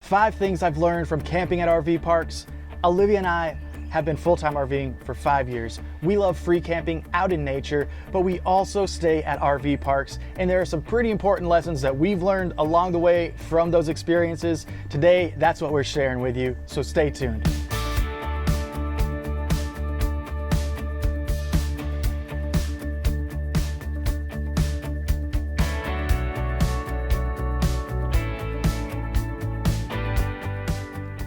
5 things I've learned from camping at RV parks. Olivia and I have been full-time RVing for 5 years. We love free camping out in nature, but we also stay at RV parks, and there are some pretty important lessons that we've learned along the way from those experiences. Today, that's what we're sharing with you, so stay tuned.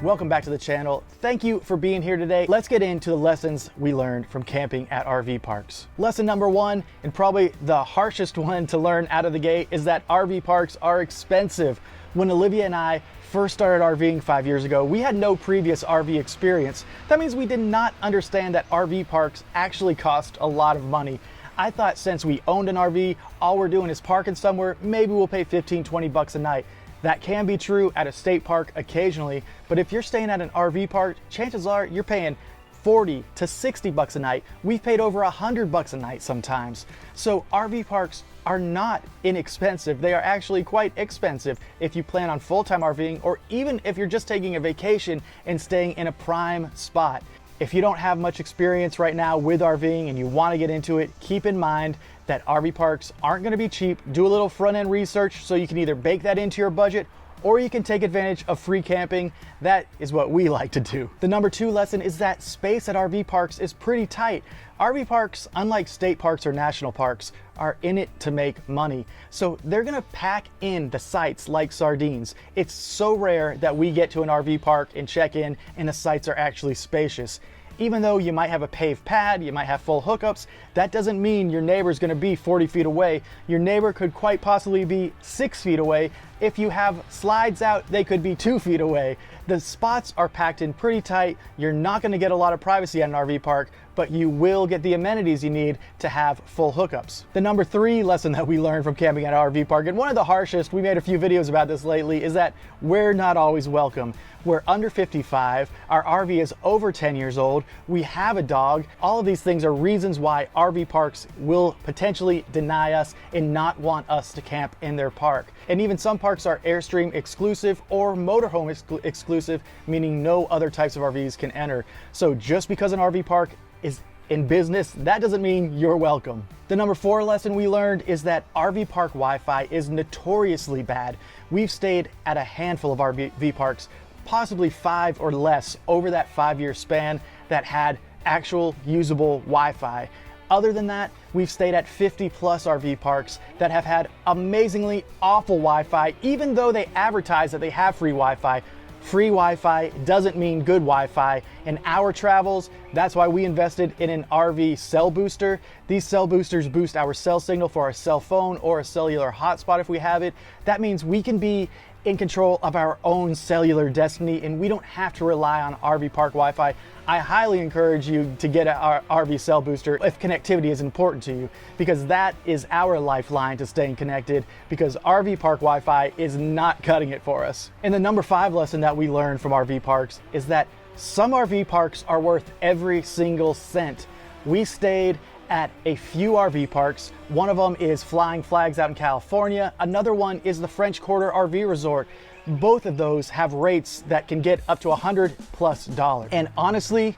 Welcome back to the channel. Thank you for being here today. Let's get into the lessons we learned from camping at RV parks. Lesson number 1, and probably the harshest one to learn out of the gate, is that RV parks are expensive. When Olivia and I first started RVing 5 years ago, we had no previous RV experience. That means we did not understand that RV parks actually cost a lot of money. I thought since we owned an RV, all we're doing is parking somewhere, maybe we'll pay 15, 20 bucks a night. That can be true at a state park occasionally, but if you're staying at an RV park, chances are you're paying 40 to 60 bucks a night. We've paid over 100 bucks a night sometimes. So RV parks are not inexpensive. They are actually quite expensive if you plan on full-time RVing, or even if you're just taking a vacation and staying in a prime spot. If you don't have much experience right now with RVing and you want to get into it, keep in mind that RV parks aren't going to be cheap. Do a little front-end research so you can either bake that into your budget or you can take advantage of free camping. That is what we like to do. The number 2 lesson is that space at RV parks is pretty tight. RV parks, unlike state parks or national parks, are in it to make money. So they're gonna pack in the sites like sardines. It's so rare that we get to an RV park and check in and the sites are actually spacious. Even though you might have a paved pad, you might have full hookups, that doesn't mean your neighbor's gonna be 40 feet away. Your neighbor could quite possibly be 6 feet away. If you have slides out, they could be 2 feet away. The spots are packed in pretty tight. You're not gonna get a lot of privacy at an RV park, but you will get the amenities you need to have full hookups. The number 3 lesson that we learned from camping at an RV park, and one of the harshest, we made a few videos about this lately, is that we're not always welcome. We're under 55, our RV is over 10 years old, we have a dog. All of these things are reasons why RV parks will potentially deny us and not want us to camp in their park. And even some parks are Airstream exclusive or motorhome exclusive, meaning no other types of RVs can enter. So just because an RV park is in business, that doesn't mean you're welcome. The number 4 lesson we learned is that RV park Wi-Fi is notoriously bad. We've stayed at a handful of RV parks, possibly 5 or less over that 5-year span, that had actual usable Wi-Fi. Other than that, we've stayed at 50 plus RV parks that have had amazingly awful Wi-Fi, even though they advertise that they have free Wi-Fi. Free Wi-Fi doesn't mean good Wi-Fi. In our travels, that's why we invested in an RV cell booster. These cell boosters boost our cell signal for our cell phone or a cellular hotspot if we have it. That means we can be in control of our own cellular destiny and we don't have to rely on RV park Wi-Fi. I highly encourage you to get an RV cell booster if connectivity is important to you, because that is our lifeline to staying connected, because RV park Wi-Fi is not cutting it for us. And the number 5 lesson that we learned from RV parks is that some RV parks are worth every single cent. We stayed at a few RV parks. One of them is Flying Flags out in California. Another one is the French Quarter RV Resort. Both of those have rates that can get up to $100+. And honestly,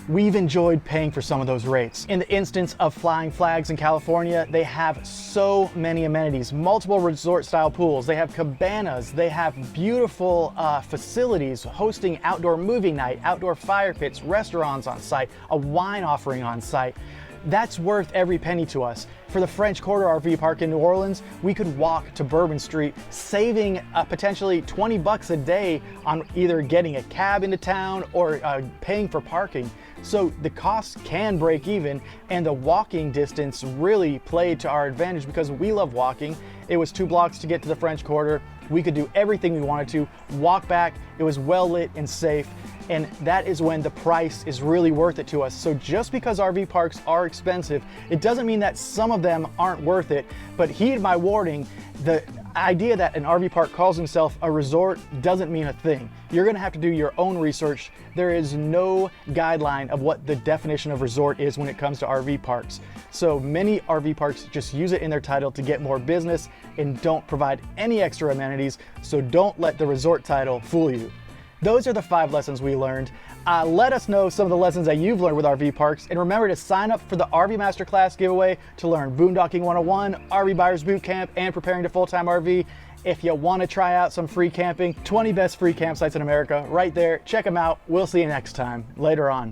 we've enjoyed paying for some of those rates. In the instance of Flying Flags in California, they have so many amenities, multiple resort style pools, they have cabanas, they have beautiful facilities hosting outdoor movie night, outdoor fire pits, restaurants on site, a wine offering on site. That's worth every penny to us. For the French Quarter RV Park in New Orleans, we could walk to Bourbon Street, saving potentially 20 bucks a day on either getting a cab into town or paying for parking. So the costs can break even, and the walking distance really played to our advantage because we love walking. It was 2 blocks to get to the French Quarter. We could do everything we wanted to, walk back. It was well lit and safe. And that is when the price is really worth it to us. So just because RV parks are expensive, it doesn't mean that some of them aren't worth it. But heed my warning, idea that an RV park calls himself a resort doesn't mean a thing. You're gonna have to do your own research. There is no guideline of what the definition of resort is when it comes to RV parks. So many RV parks just use it in their title to get more business and don't provide any extra amenities, so don't let the resort title fool you. Those are the 5 lessons we learned. Let us know some of the lessons that you've learned with RV parks, and remember to sign up for the RV Masterclass giveaway to learn Boondocking 101, RV Buyers Bootcamp, and preparing to full-time RV. If you want to try out some free camping, 20 best free campsites in America, right there. Check them out. We'll see you next time. Later on.